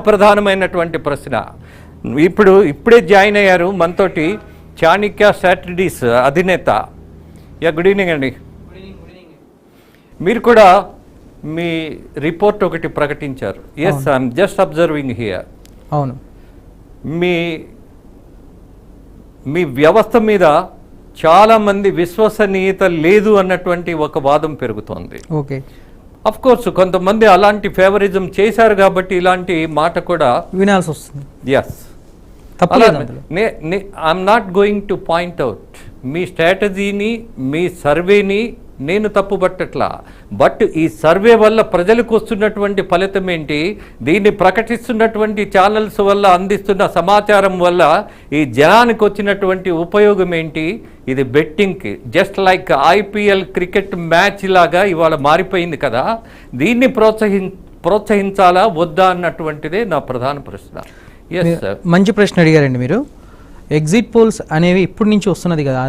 ప్రధానమైనటువంటి ప్రశ్న. ఇప్పుడే జాయిన్ అయ్యారు మనతోటి చాణక్య స్ట్రాటజీస్ అధినేత. గుడ్ ఈవినింగ్ అండి. మీరు కూడా మీ రిపోర్ట్ ఒకటి ప్రకటించారు. Yes, I'm just observing here. అవును, మీ వ్యవస్థ మీద చాలామంది విశ్వసనీయత లేదు అన్నటువంటి ఒక వాదం పెరుగుతోంది. ఓకే, అఫ్ కోర్స్ కొంతమంది అలాంటి ఫేవరిజం చేశారు కాబట్టి ఇలాంటి మాట కూడా వినాల్సి వస్తుంది. Yes, I'm not going to point out మీ స్ట్రాటజీని, మీ సర్వేని నేను తప్పుపట్టట్లా. బట్ ఈ సర్వే వల్ల ప్రజలకు వస్తున్నటువంటి ఫలితం ఏంటి, దీన్ని ప్రకటిస్తున్నటువంటి ఛానల్స్ వల్ల అందిస్తున్న సమాచారం వల్ల ఈ జనానికి వచ్చినటువంటి ఉపయోగం ఏంటి? ఇది బెట్టింగ్కి just like IPL cricket match లాగా ఇవాళ మారిపోయింది కదా. దీన్ని ప్రోత్సహించాలా వద్దా అన్నటువంటిదే నా ప్రధాన ప్రశ్న. ఎస్ సార్, మంచి ప్రశ్న అడిగారండి మీరు. ఎగ్జిట్ పోల్స్ అనేవి ఇప్పటి నుంచి వస్తున్నది కదా,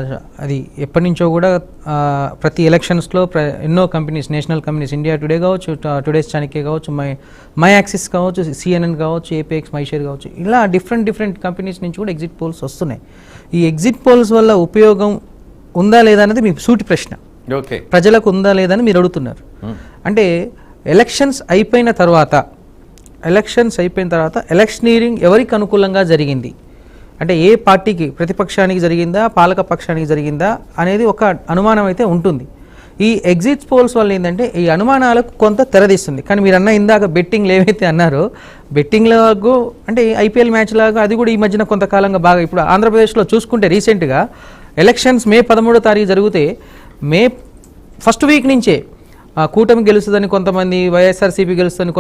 అది ఎప్పటి నుంచో కూడా ప్రతి ఎలక్షన్స్లో ఎన్నో companies, national companies, India today కావచ్చు, టుడేస్ చాణక్య కావచ్చు, మై యాక్సిస్ కావచ్చు, సిఎన్ఎన్ కావచ్చు, ఏపీఎక్స్, మైషేర్ కావచ్చు, ఇలా డిఫరెంట్ కంపెనీస్ నుంచి కూడా ఎగ్జిట్ పోల్స్ వస్తున్నాయి. ఈ ఎగ్జిట్ పోల్స్ వల్ల ఉపయోగం ఉందా లేదా అనేది మీ సూటి ప్రశ్న. ఓకే, ప్రజలకు ఉందా లేదా అని మీరు అడుగుతున్నారు. అంటే ఎలక్షన్స్ అయిపోయిన తర్వాత ఎలక్షనీరింగ్ ఎవరికి అనుకూలంగా జరిగింది అంటే ఏ పార్టీకి, ప్రతిపక్షానికి జరిగిందా, పాలక పక్షానికి జరిగిందా అనేది ఒక అనుమానం అయితే ఉంటుంది. ఈ ఎగ్జిట్ పోల్స్ వల్ల ఏంటంటే ఈ అనుమానాలకు కొంత తెరదీస్తుంది. కానీ మీరు ఇందాక బెట్టింగ్లు ఏవైతే అన్నారో, బెట్టింగ్లకు అంటే ఐపీఎల్ మ్యాచ్ లాగా అది కూడా ఈ మధ్యన కొంతకాలంగా బాగా, ఇప్పుడు ఆంధ్రప్రదేశ్లో చూసుకుంటే రీసెంట్గా ఎలక్షన్స్ మే 13వ తారీఖు జరిగితే మే ఫస్ట్ వీక్ నుంచే కూటమి గెలుస్తుందని కొంతమంది, వైఎస్ఆర్సీపీ గెలుస్తుందని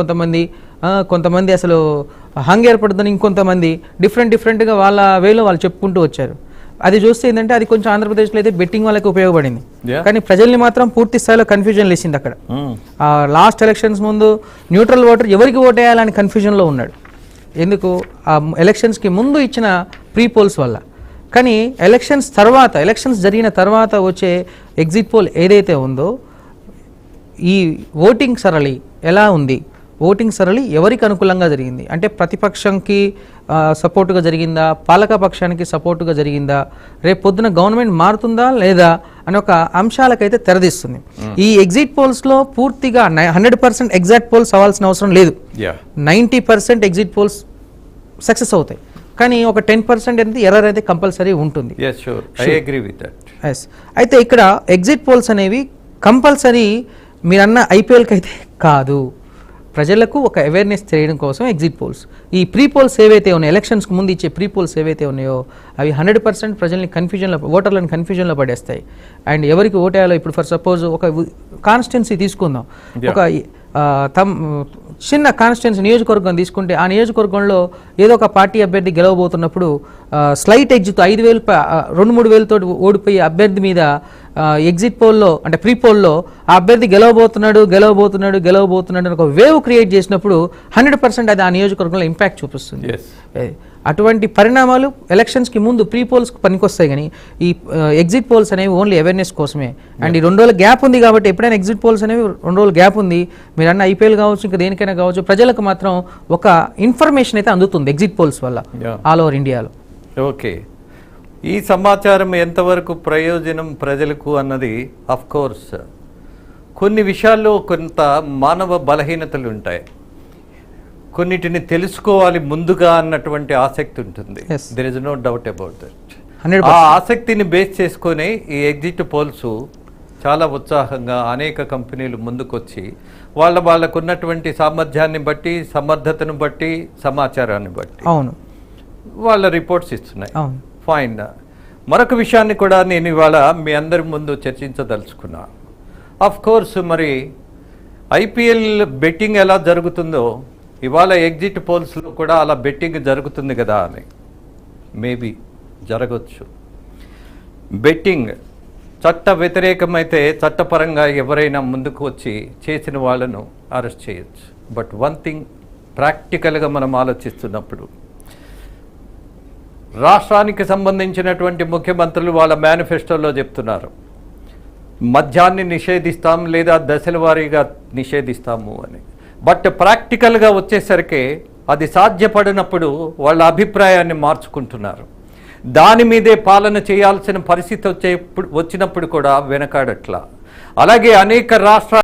కొంతమంది అసలు హంగ్ ఏర్పడుతుందని ఇంకొంతమంది డిఫరెంట్గా వాళ్ళ వేలో వాళ్ళు చెప్పుకుంటూ వచ్చారు. అది చూస్తే ఏంటంటే అది కొంచెం ఆంధ్రప్రదేశ్లో అయితే బెట్టింగ్ వాళ్ళకి ఉపయోగపడింది. కానీ ప్రజల్ని మాత్రం పూర్తి స్థాయిలో కన్ఫ్యూజన్ లేసింది. అక్కడ లాస్ట్ ఎలక్షన్స్ ముందు న్యూట్రల్ ఓటర్ ఎవరికి ఓటేయాలని కన్ఫ్యూజన్లో ఉన్నాడు. ఎందుకు? ఆ ఎలక్షన్స్కి ముందు ఇచ్చిన ప్రీ పోల్స్ వల్ల. కానీ ఎలక్షన్స్ జరిగిన తర్వాత వచ్చే ఎగ్జిట్ పోల్ ఏదైతే ఉందో, ఈ ఓటింగ్ సరళి ఎలా ఉంది, ఓటింగ్ సరళి ఎవరికి అనుకూలంగా జరిగింది అంటే ప్రతిపక్షంకి సపోర్టుగా జరిగిందా, పాలక పక్షానికి సపోర్టుగా జరిగిందా, రేపు పొద్దున గవర్నమెంట్ మారుతుందా లేదా అనే ఒక అంశాలకైతే తెరదీస్తుంది. ఈ ఎగ్జిట్ పోల్స్లో పూర్తిగా 100% ఎగ్జాక్ట్ పోల్స్ అవ్వాల్సిన అవసరం లేదు. 90% ఎగ్జిట్ పోల్స్ సక్సెస్ అవుతాయి. కానీ ఒక 10% అనేది ఎర్రర్ అయితే కంపల్సరీ ఉంటుంది. అయితే ఇక్కడ ఎగ్జిట్ పోల్స్ అనేవి కంపల్సరీ మీరన్న ఐపీఎల్కి అయితే కాదు, ప్రజలకు ఒక అవేర్నెస్ చేయడం కోసం ఎగ్జిట్ పోల్స్. ఈ ప్రీ పోల్స్ ఏవైతే ఉన్నాయో, ఎలక్షన్స్కి ముందు ఇచ్చే ప్రీ పోల్స్ ఏవైతే ఉన్నాయో అవి 100% ప్రజల్ని ఓటర్లను కన్ఫ్యూజన్లో పడేస్తాయి. అండ్ ఎవరికి ఓటేయాలో, ఇప్పుడు ఫర్ సపోజ్ ఒక కాన్స్టిట్యున్సీ తీసుకుందాం, ఒక చిన్న కాన్స్టిట్యున్సీ నియోజకవర్గం తీసుకుంటే ఆ నియోజకవర్గంలో ఏదో ఒక పార్టీ అభ్యర్థి గెలవబోతున్నప్పుడు స్లైట్ ఎడ్జ్తో 5,000 2-3 తోటి ఓడిపోయి అభ్యర్థి మీద ఎగ్జిట్ పోల్లో అంటే ప్రీ పోల్లో ఆ అభ్యర్థి గెలవబోతున్నాడు అని ఒక వేవ్ క్రియేట్ చేసినప్పుడు 100% అది ఆ నియోజకవర్గంలో ఇంపాక్ట్ చూపిస్తుంది. అటువంటి పరిణామాలు ఎలక్షన్స్కి ముందు ప్రీ పోల్స్కి పనికొస్తాయి. కానీ ఈ ఎగ్జిట్ పోల్స్ అనేవి ఓన్లీ అవేర్నెస్ కోసమే. అండ్ ఈ 2 రోజుల గ్యాప్ ఉంది కాబట్టి ఎప్పుడైనా ఎగ్జిట్ పోల్స్ అనేవి 2 రోజుల గ్యాప్ ఉంది, మీరు అన్న ఐపీఎల్ కావచ్చు, ఇంకా దేనికైనా కావచ్చు, ప్రజలకు మాత్రం ఒక ఇన్ఫర్మేషన్ అయితే అందుతుంది ఎగ్జిట్ పోల్స్ వల్ల ఆల్ ఓవర్ ఇండియాలో. ఓకే, ఈ సమాచారం ఎంతవరకు ప్రయోజనం ప్రజలకు అన్నది అఫ్ కోర్స్ కొన్ని విషయాల్లో కొంత మానవ బలహీనతలు ఉంటాయి, కొన్నిటిని తెలుసుకోవాలి ముందుగా అన్నటువంటి ఆసక్తి ఉంటుంది. There is no doubt about that. ఆ ఆసక్తిని బేస్ చేసుకొని ఈ ఎగ్జిట్ పోల్స్ చాలా ఉత్సాహంగా అనేక కంపెనీలు ముందుకొచ్చి వాళ్ళకున్నటువంటి సామర్థ్యాన్ని బట్టి, సమర్థతను బట్టి, సమాచారాన్ని బట్టి వాళ్ళ రిపోర్ట్స్ ఇస్తున్నాయి. ఫైన్. మరొక విషయాన్ని కూడా నేను ఇవాళ మీ అందరి ముందు చర్చించదలుచుకున్నా. ఆఫ్ కోర్స్ మరి ఐపీఎల్ బెట్టింగ్ ఎలా జరుగుతుందో ఇవాళ ఎగ్జిట్ పోల్స్లో కూడా అలా బెట్టింగ్ జరుగుతుంది కదా అని. మేబీ జరగవచ్చు. బెట్టింగ్ చట్ట వ్యతిరేకమైతే చట్టపరంగా ఎవరైనా ముందుకు వచ్చి చేసిన వాళ్ళను అరెస్ట్ చేయొచ్చు. బట్ వన్ థింగ్ ప్రాక్టికల్గా మనం ఆలోచిస్తున్నప్పుడు రాష్ట్రానికి సంబంధించినటువంటి ముఖ్యమంత్రులు వాళ్ళ మేనిఫెస్టోలో చెప్తున్నారు మద్యాన్ని నిషేధిస్తాం లేదా దశల వారీగా నిషేధిస్తాము అని. బట్ ప్రాక్టికల్గా వచ్చేసరికి అది సాధ్యపడినప్పుడు వాళ్ళ అభిప్రాయాన్ని మార్చుకుంటున్నారు. దాని మీదే పాలన చేయాల్సిన పరిస్థితి వచ్చినప్పుడు కూడా వెనకాడట్లా. అలాగే అనేక రాష్ట్రాలు